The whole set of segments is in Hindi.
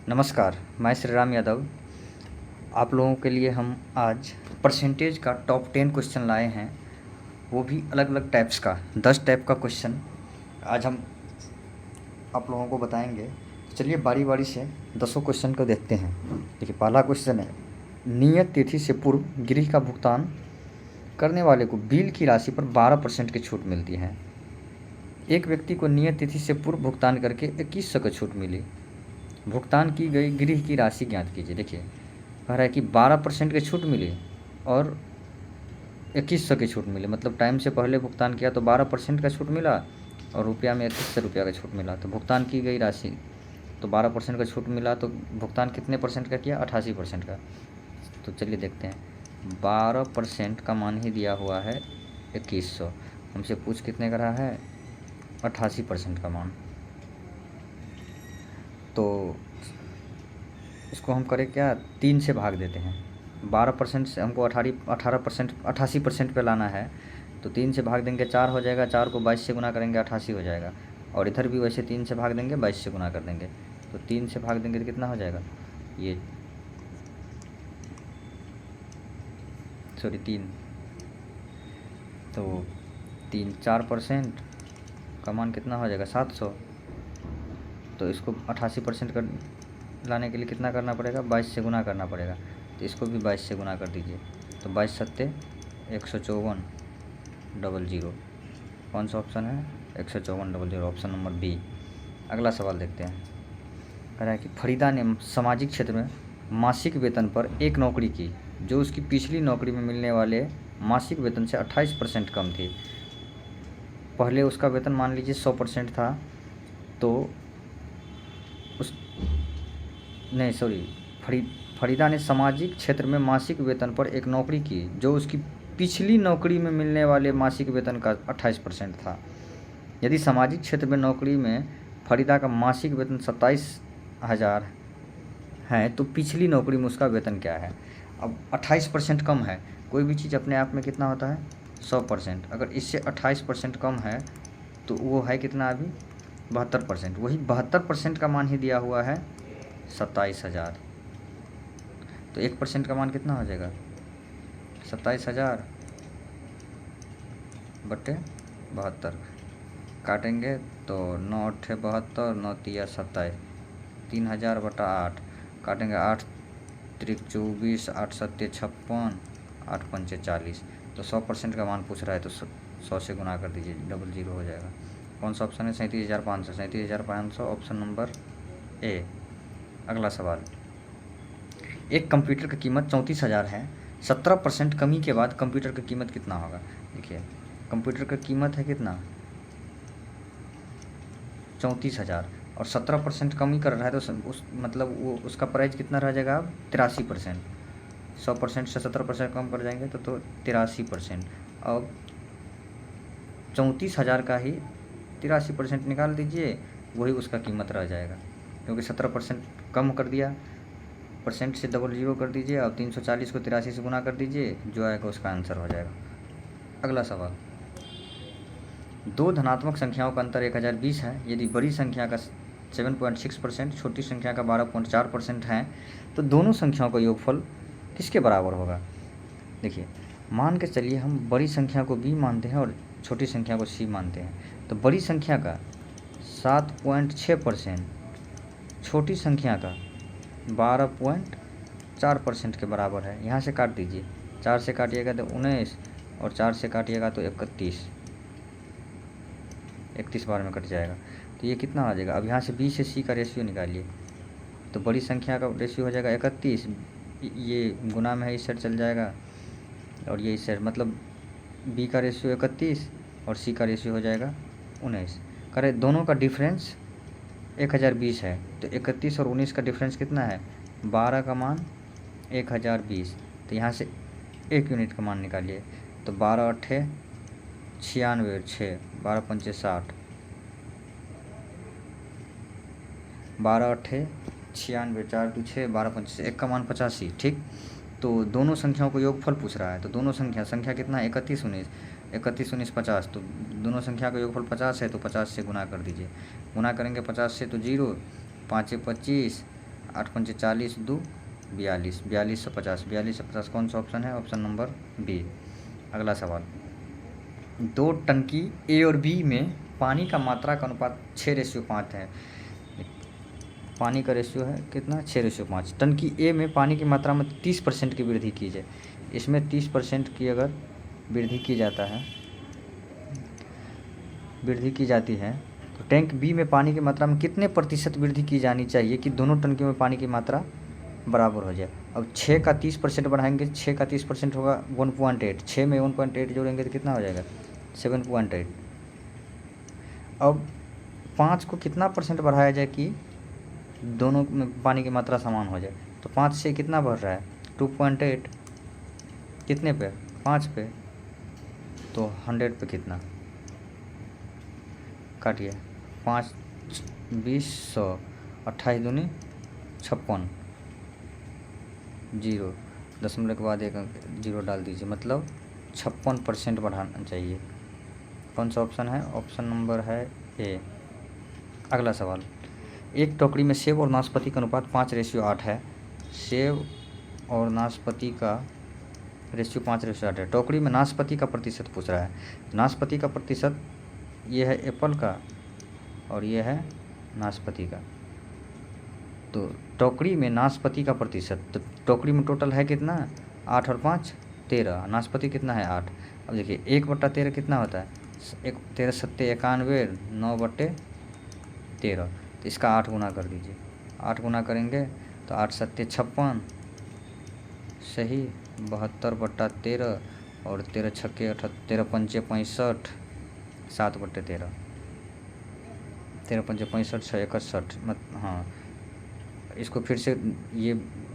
नमस्कार, मैं श्री राम यादव। आप लोगों के लिए हम आज परसेंटेज का टॉप 10 क्वेश्चन लाए हैं, वो भी अलग अलग टाइप्स का 10 टाइप का क्वेश्चन आज हम आप लोगों को बताएंगे। तो चलिए बारी बारी से 10 क्वेश्चन को देखते हैं। देखिए पहला क्वेश्चन है, नियत तिथि से पूर्व गृह का भुगतान करने वाले को बिल की राशि पर 12% की छूट मिलती है। एक व्यक्ति को नियत तिथि से पूर्व भुगतान करके 2100 की छूट मिली। भुगतान की गई गृह की राशि ज्ञात कीजिए। देखिए कह रहा है कि 12% की छूट मिली और 2100 की छूट मिली, मतलब टाइम से पहले भुगतान किया तो 12% का छूट मिला और रुपया में 2100 रुपया का छूट मिला। तो भुगतान की गई राशि तो 12% का छूट मिला, तो भुगतान कितने परसेंट का किया? 88% का। तो चलिए देखते हैं, 12% का मान ही दिया हुआ है 2100, हमसे पूछ कितने का रहा है? 88% का मान। तो इसको हम करें क्या, 3 से भाग देते हैं। 12% से हमको 18% 88% पे लाना है, तो 3 से भाग देंगे 4 हो जाएगा, 4 को 22 से गुना करेंगे 88 हो जाएगा। और इधर भी वैसे 3 से भाग देंगे 22 से गुना कर देंगे, तो 3 से भाग देंगे तो कितना हो जाएगा? ये सॉरी 3, तो 4% का मान कितना हो जाएगा? 700। तो इसको 88% कर लाने के लिए कितना करना पड़ेगा? 22 से गुना करना पड़ेगा। तो इसको भी 22 से गुना कर दीजिए, तो 22 सत्ते 154,00। कौन सा ऑप्शन है? 154,00, ऑप्शन नंबर बी। अगला सवाल देखते हैं। कह रहा है कि फरीदा ने सामाजिक क्षेत्र में मासिक वेतन पर एक नौकरी की जो उसकी पिछली नौकरी में मिलने वाले मासिक वेतन से 28% कम थी। पहले उसका वेतन मान लीजिए 100% था, तो उस नहीं सॉरी फरीदा ने सामाजिक क्षेत्र में मासिक वेतन पर एक नौकरी की जो उसकी पिछली नौकरी में मिलने वाले मासिक वेतन का 28% था। यदि सामाजिक क्षेत्र में नौकरी में फरीदा का मासिक वेतन 27,000 है, तो पिछली नौकरी में उसका वेतन क्या है? अब 28% कम है, कोई भी चीज़ अपने आप में कितना होता है? 100%। अगर इससे 28% कम है तो वो है कितना अभी? 72%। वही 72% का मान ही दिया हुआ है 27,000। तो 1% का मान कितना हो जाएगा? 27,000 बटे 72 काटेंगे तो 9 8 72, 9 3 27, 3000 बटा 8 काटेंगे, 8 3 24, 8 7 56, 8 5 40। तो 100% का मान पूछ रहा है, तो 100 से गुना कर दीजिए, 00 हो जाएगा। कौन सा ऑप्शन है? 37,500। 37,500 ऑप्शन नंबर ए। अगला सवाल, एक कंप्यूटर की कीमत 34,000 है। 17% कमी के बाद कंप्यूटर की कीमत कितना होगा? देखिए कंप्यूटर की कीमत है कितना? 34,000 और 17% कमी कर रहा है, तो उस मतलब वो उसका प्राइस कितना रह जाएगा? अब 83%। 100% से 17% कम कर जाएंगे तो 83%। अब 34,000 का ही 83% निकाल दीजिए, वही उसका कीमत रह जाएगा, क्योंकि 17% कम कर दिया, परसेंट से 00 कर दीजिए। अब 340 को 83 से गुना कर दीजिए, जो आएगा उसका आंसर हो जाएगा। अगला सवाल, दो धनात्मक संख्याओं का अंतर 1020 है। यदि बड़ी संख्या का 7.6%, छोटी संख्या का 12.4% है, तो दोनों संख्याओं का योगफल किसके बराबर होगा? देखिए मान के चलिए हम बड़ी संख्या को b मानते हैं और छोटी संख्या को c मानते हैं, तो बड़ी संख्या का 7.6% छोटी संख्या का 12.4% के बराबर है। यहाँ से काट दीजिए, 4 से काटिएगा तो 19 और 4 से काटिएगा तो 31 बार में कट जाएगा। तो ये कितना आ जाएगा? अब यहाँ से b से c का रेशियो निकालिए, तो बड़ी संख्या का रेशियो हो जाएगा 31, ये गुना में है, इस साइड चल जाएगा और ये इस साइड, मतलब b का रेशियो 31 और c का रेशियो हो जाएगा 19। करें दोनों का डिफरेंस 1020 है, तो 31 और 19 का डिफरेंस कितना है? 12 का मान 1020। तो यहाँ से 1 यूनिट का मान निकालिए, तो 12 8 96, 6 12 5 60, 12 8 96, 4 2 6 12 5 1 का मान 85। ठीक, तो दोनों संख्याओं को योगफल पूछ रहा है, तो दोनों संख्या कितना है? 31 19, 31 19 50, तो दोनों संख्या का योगफल 50 है, तो 50 से गुना कर दीजिए। गुना करेंगे 50 से तो 0, 5 25, 8 पंचे 40, 2 42, 4250, 4250 कौन सा ऑप्शन है? Option number B. अगला सवाल, 2 टंकी ए और बी में पानी का मात्रा का अनुपात 6:5 है। पानी का रेशियो है कितना? 6:5। टंकी ए में पानी की मात्रा में 30% की वृद्धि की जाए, इसमें 30% की अगर वृद्धि की जाता है, वृद्धि की जाती है, तो टैंक बी में पानी की मात्रा में कितने प्रतिशत वृद्धि की जानी चाहिए कि दोनों टंकियों में पानी की मात्रा बराबर हो जाए? अब 6 का 30% बढ़ाएंगे, 6 का 30% होगा 1.8, 6 में 1.8 जोड़ेंगे तो कितना हो जाएगा? 7.8। अब 5 को कितना परसेंट बढ़ाया जाए कि दोनों में पानी की मात्रा समान हो जाए? तो 5 से कितना बढ़ रहा है? 2.8। कितने पे? 5 पे। तो 100 पे कितना? काटिए, 5 20 100, 28 दूनी 56, 0 दशमलव के बाद एक 0 डाल दीजिए, मतलब 56% बढ़ाना चाहिए। कौन सा ऑप्शन है? ऑप्शन नंबर है ए। अगला सवाल, एक टोकरी में सेब और नाशपाती का अनुपात 5:8 है। सेब और नाशपाती का रेशियो 5:8 है। टोकरी में नाशपाती का प्रतिशत पूछ रहा है। नाशपाती का प्रतिशत ये है एप्पल का और ये है नाशपाती का। तो टोकरी में नाशपाती का प्रतिशत, तो टोकरी में टोटल है कितना? 8 और 5 13। नाशपाती कितना है? 8। अब देखिए 1/13 कितना होता है? 13 सत्ते 91, 9/13। तो इसका 8 गुना कर दीजिए। 8 गुना करेंगे तो 8 सत्ते 56, सही, 72/13 और 13 छक्के 13 पंचे 65, 7/13, 13 पंचे 65, 6 61, हाँ, इसको फिर से ये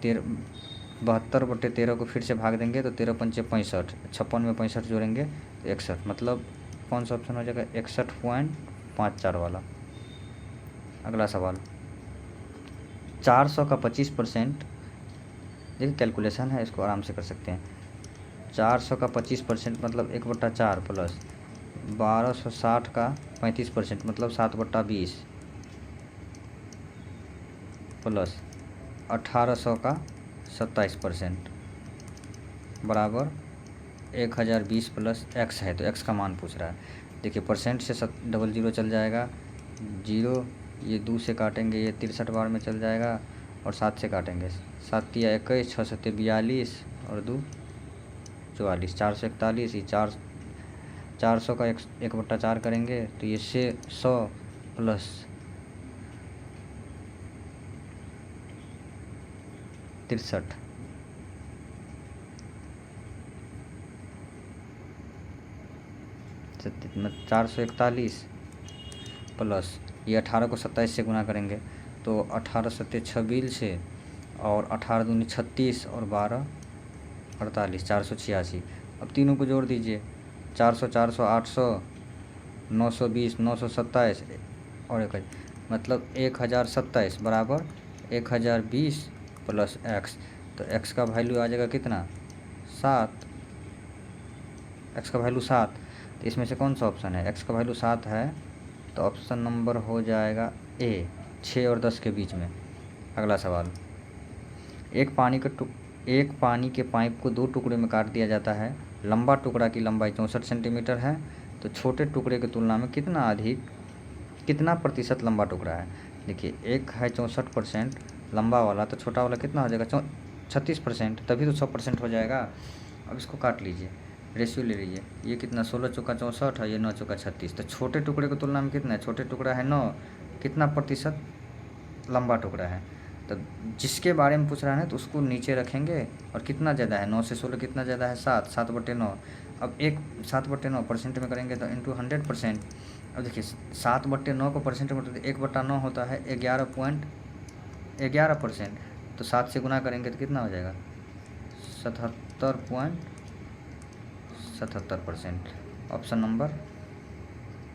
72/13 को फिर से भाग देंगे तो 13 पंचे 65, 56 में 65 जोड़ेंगे तो 61, मतलब कौन सा ऑप्शन हो जाएगा? 61.54 वाला। अगला सवाल, 400 का 25%, देखिए कैलकुलेशन है, इसको आराम से कर सकते हैं। 400 का 25% मतलब 1/4 प्लस 1260 का 35% मतलब 7/20 प्लस 1800 का 27% बराबर 1020 प्लस x है, तो x का मान पूछ रहा है। देखिए परसेंट से 00 चल जाएगा, 0 ये 2 से काटेंगे, ये 63 बार में चल जाएगा और 7 से काटेंगे, 7 या 21, 6 सत्ते 42 और 2 44, 441। ये 400 का 1/4 करेंगे तो ये से 100 प्लस 63, मतलब 441 प्लस ये 18 को 27 से गुना करेंगे तो 18 सत्ते 26 से और 18 दूनी 36 और 12 48, 486। अब तीनों को जोड़ दीजिए, 400 400 800, 920 927 और 1, मतलब 1027 बराबर 1020 प्लस x। तो x का वैल्यू आ जाएगा कितना? 7। x का वैल्यू 7। तो इसमें से कौन सा ऑप्शन है? x का वैल्यू 7 है, तो ऑप्शन नंबर हो जाएगा ए, 6 और 10 के बीच में। अगला सवाल, एक पानी के पाइप को 2 टुकड़े में काट दिया जाता है। लंबा टुकड़ा की लंबाई 64 सेंटीमीटर है, तो छोटे टुकड़े की तुलना में कितना प्रतिशत लंबा टुकड़ा है? देखिए एक है 64% लंबा वाला, तो छोटा वाला कितना हो जाएगा? 36%, तभी तो 100% हो जाएगा। अब इसको काट लीजिए, रेशियो ले लीजिए, ये कितना? 16 चौका 64 है, ये 9 चौका 36। तो छोटे टुकड़े की तुलना में कितना है? छोटे टुकड़ा है 9, कितना प्रतिशत लंबा टुकड़ा है? तो जिसके बारे में पूछ रहा है ना, तो उसको नीचे रखेंगे और कितना ज़्यादा है? 9 से 16 कितना ज़्यादा है? 7, 7/9। अब 7/9 परसेंट में करेंगे तो इंटू 100%। अब देखिए 7/9 को परसेंट में तो 1/9 होता है 11.11%। तो 7 से गुना करेंगे तो कितना हो जाएगा? 77.77%। Option number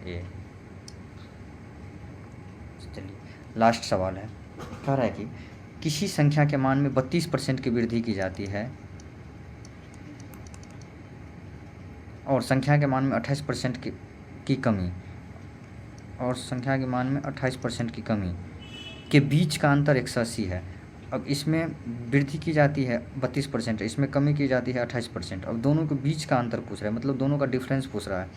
A. चलिए लास्ट सवाल है, कह रहा है कि किसी संख्या के मान में 32% की वृद्धि की जाती है और संख्या के मान में 28% की कमी, और संख्या के मान में 28% की कमी के बीच का अंतर 180 है। अब इसमें वृद्धि की जाती है 32%, इसमें कमी की जाती है 28%। अब दोनों के बीच का अंतर पूछ रहा है, मतलब दोनों का डिफरेंस पूछ रहा है।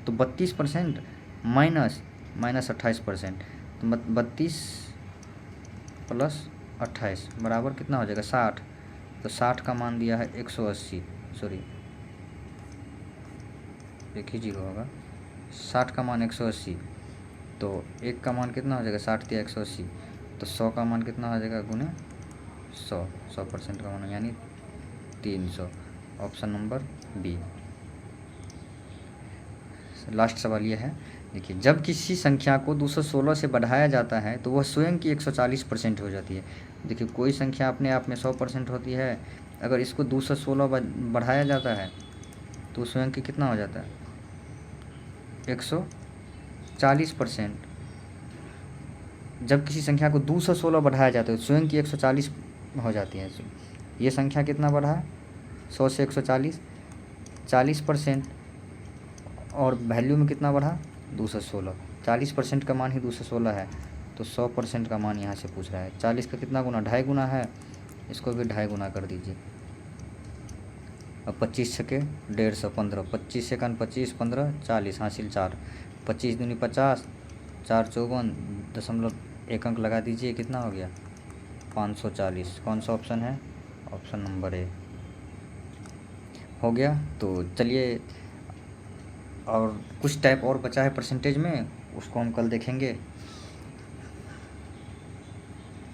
तो 32% माइनस 28%, तो 32 प्लस 28 बराबर कितना हो जाएगा 60। तो 60 का मान दिया है 180, सॉरी एक ही जीरो होगा, 60 का मान 180। तो 1 का मान कितना हो जाएगा 60 दिया 180, तो 100 का मान कितना हो जाएगा गुने 100% का मान यानी 300। Option number B. लास्ट सवाल यह है, देखिए जब किसी संख्या को 216 से बढ़ाया जाता है तो वह स्वयं की 140% हो जाती है। देखिए कोई संख्या अपने आप में 100% होती है, अगर इसको 216 बढ़ाया जाता है तो स्वयं की कितना हो जाता है 140%। जब किसी संख्या को 216 बढ़ाया जाता है तो स्वयं की 140 हो जाती है। ये संख्या कितना बढ़ा है 100 से 140, 40%, और वैल्यू में कितना बढ़ा 216, 40% का मान ही 216 है, तो 100% का मान यहाँ से पूछ रहा है। 40 का कितना गुना 2.5 गुना है, इसको भी 2.5 गुना कर दीजिए। अब 25 छके 150, 15, 25 सेकंड 25, 15, 40, हासिल 4, 25 दूनी 50, 4 54, दशमलव 1 अंक लगा दीजिए, कितना हो गया 540। कौन सा ऑप्शन है, ऑप्शन नंबर ए हो गया। तो चलिए, और कुछ टाइप और बचा है परसेंटेज में, उसको हम कल देखेंगे।